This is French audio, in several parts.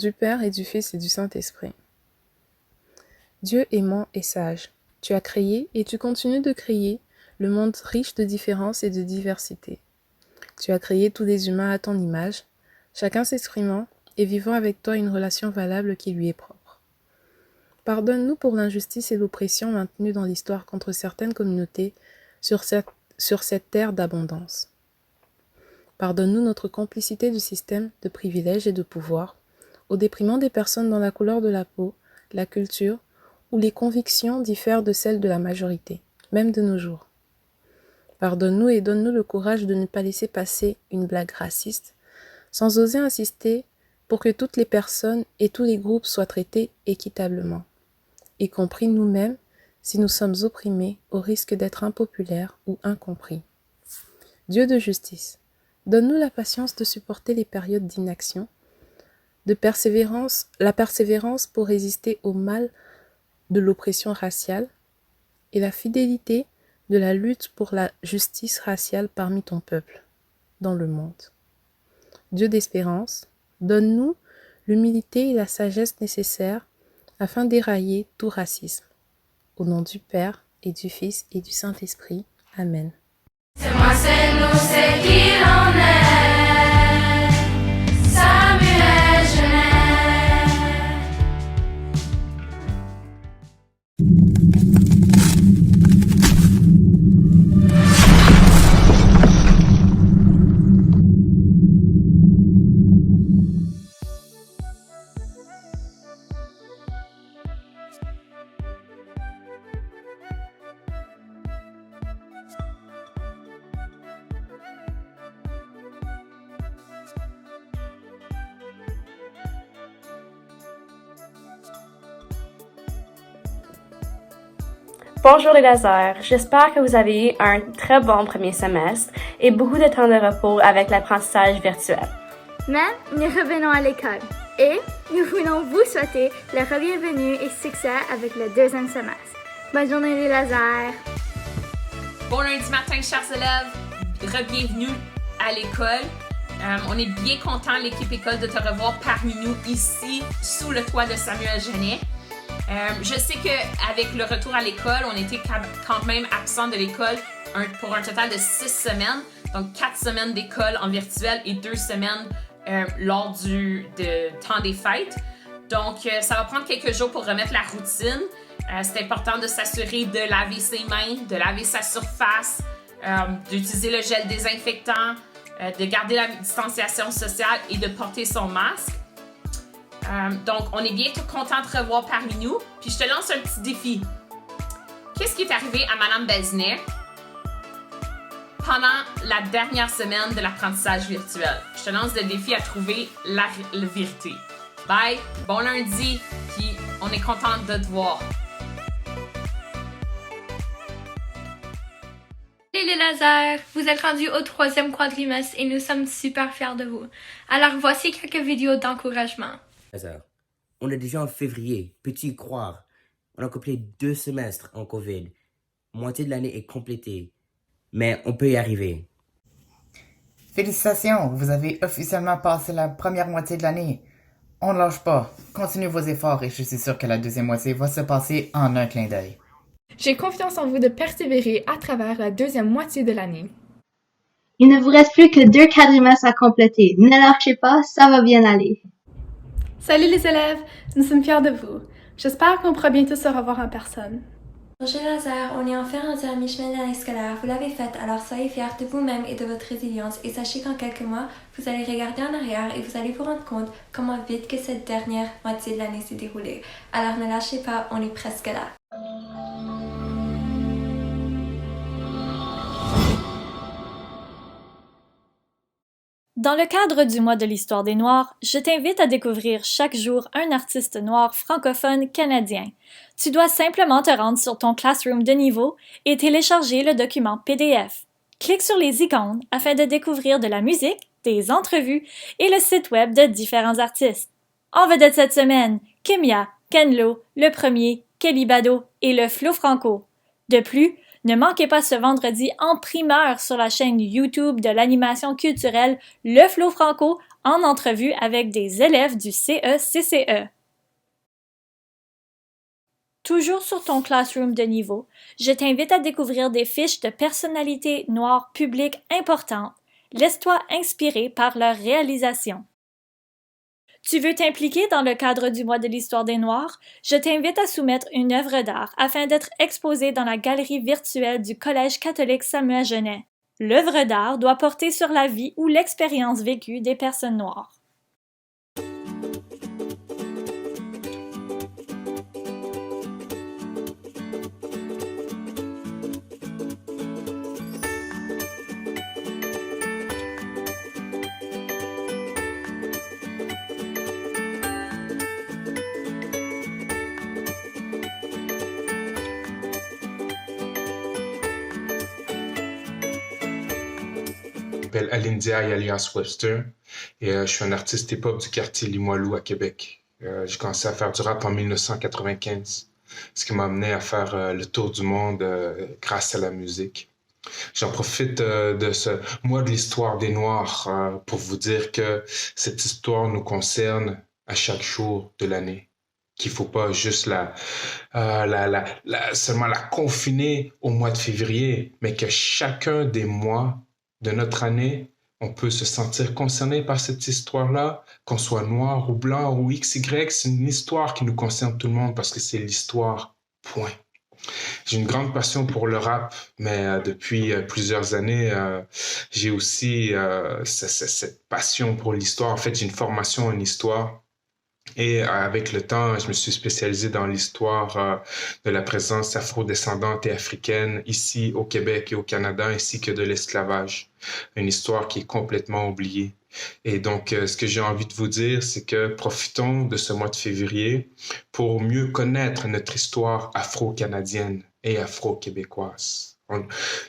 du Père et du Fils et du Saint-Esprit. Dieu aimant et sage, tu as créé et tu continues de créer le monde riche de différences et de diversité. Tu as créé tous les humains à ton image, chacun s'exprimant et vivant avec toi une relation valable qui lui est propre. Pardonne-nous pour l'injustice et l'oppression maintenues dans l'histoire contre certaines communautés sur cette terre d'abondance. Pardonne-nous notre complicité du système de privilèges et de pouvoir, au déprimant des personnes dont la couleur de la peau, la culture ou les convictions diffèrent de celles de la majorité, même de nos jours. Pardonne-nous et donne-nous le courage de ne pas laisser passer une blague raciste, sans oser insister pour que toutes les personnes et tous les groupes soient traités équitablement, y compris nous-mêmes si nous sommes opprimés au risque d'être impopulaires ou incompris. Dieu de justice, donne-nous la patience de supporter les périodes d'inaction, la persévérance pour résister au mal de l'oppression raciale et la fidélité de la lutte pour la justice raciale parmi ton peuple, dans le monde. Dieu d'espérance, donne-nous l'humilité et la sagesse nécessaires afin d'érailler tout racisme. Au nom du Père et du Fils et du Saint-Esprit. Amen. C'est moi, c'est nous, c'est qui l'on est. Samuel Genest. Bonjour les lasers, j'espère que vous avez eu un très bon premier semestre et beaucoup de temps de repos avec l'apprentissage virtuel. Mais nous revenons à l'école et nous voulons vous souhaiter le bienvenue et succès avec le deuxième semestre. Bonne journée les lasers! Bon lundi matin, chers élèves, re-bienvenue à l'école. On est bien content, l'équipe école, de te revoir parmi nous ici, sous le toit de Samuel Genest. Je sais qu'avec le retour à l'école, on était quand même absent de l'école pour un total de 6 semaines. Donc 4 semaines d'école en virtuel et 2 semaines lors du temps des fêtes. Donc ça va prendre quelques jours pour remettre la routine. C'est important de s'assurer de laver ses mains, de laver sa surface, d'utiliser le gel désinfectant, de garder la distanciation sociale et de porter son masque. Donc, on est bien content de te revoir parmi nous. Puis, je te lance un petit défi. Qu'est-ce qui est arrivé à Madame Besnier pendant la dernière semaine de l'apprentissage virtuel? Je te lance le défi à trouver la vérité. Bye, bon lundi, puis on est content de te voir. Salut les lasers! Vous êtes rendus au 3e quadrimestre et nous sommes super fiers de vous. Alors voici quelques vidéos d'encouragement. On est déjà en février, peux-tu y croire? On a complété 2 semestres en COVID. Moitié de l'année est complétée. Mais on peut y arriver. Félicitations, vous avez officiellement passé la première moitié de l'année. On ne lâche pas. Continuez vos efforts et je suis sûr que la deuxième moitié va se passer en un clin d'œil. J'ai confiance en vous de persévérer à travers la deuxième moitié de l'année. Il ne vous reste plus que 2 quadrimestres à compléter. Ne lâchez pas, ça va bien aller. Salut les élèves, nous sommes fiers de vous. J'espère qu'on pourra bientôt se revoir en personne. Bonjour Lazare, on est enfin rendu à mi-chemin de l'année scolaire. Vous l'avez faite, alors soyez fiers de vous-même et de votre résilience. Et sachez qu'en quelques mois, vous allez regarder en arrière et vous allez vous rendre compte comment vite que cette dernière moitié de l'année s'est déroulée. Alors ne lâchez pas, on est presque là. Dans le cadre du mois de l'histoire des Noirs, je t'invite à découvrir chaque jour un artiste noir francophone canadien. Tu dois simplement te rendre sur ton Classroom de niveau et télécharger le document PDF. Clique sur les icônes afin de découvrir de la musique, des entrevues et le site web de différents artistes. En vedette cette semaine, Kimia, Kenlo, Le Premier, Kelly Bado et le Flo Franco. De plus, ne manquez pas ce vendredi en primeur sur la chaîne YouTube de l'animation culturelle Le Flo Franco en entrevue avec des élèves du CECCE. Toujours sur ton classroom de niveau, je t'invite à découvrir des fiches de personnalités noires publiques importantes. Laisse-toi inspirer par leur réalisation. Tu veux t'impliquer dans le cadre du mois de l'histoire des Noirs? Je t'invite à soumettre une œuvre d'art afin d'être exposée dans la galerie virtuelle du Collège catholique Samuel Genet. L'œuvre d'art doit porter sur la vie ou l'expérience vécue des personnes noires. Je m'appelle Alindia alias Webster et je suis un artiste hip-hop du quartier Limoilou à Québec. J'ai commencé à faire du rap en 1995, ce qui m'a amené à faire le tour du monde grâce à la musique. J'en profite de ce mois de l'histoire des Noirs pour vous dire que cette histoire nous concerne à chaque jour de l'année. Qu'il ne faut pas juste seulement la confiner au mois de février, mais que chacun des mois de notre année, on peut se sentir concerné par cette histoire-là, qu'on soit noir ou blanc ou XY, c'est une histoire qui nous concerne tout le monde parce que c'est l'histoire, point. J'ai une grande passion pour le rap, mais depuis plusieurs années, j'ai aussi cette passion pour l'histoire. En fait, j'ai une formation en histoire. Et avec le temps, je me suis spécialisé dans l'histoire de la présence afrodescendante et africaine ici au Québec et au Canada, ainsi que de l'esclavage. Une histoire qui est complètement oubliée. Et donc, ce que j'ai envie de vous dire, c'est que profitons de ce mois de février pour mieux connaître notre histoire afro-canadienne et afro-québécoise.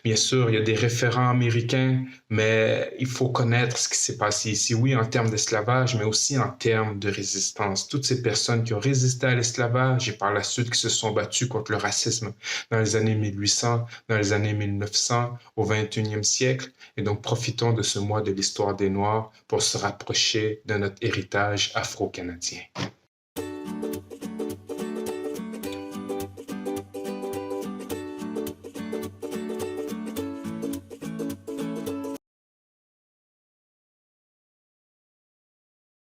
Bien sûr, il y a des référents américains, mais il faut connaître ce qui s'est passé ici, oui, en termes d'esclavage, mais aussi en termes de résistance. Toutes ces personnes qui ont résisté à l'esclavage et par la suite qui se sont battues contre le racisme dans les années 1800, dans les années 1900, au 21e siècle. Et donc, profitons de ce mois de l'histoire des Noirs pour se rapprocher de notre héritage afro-canadien.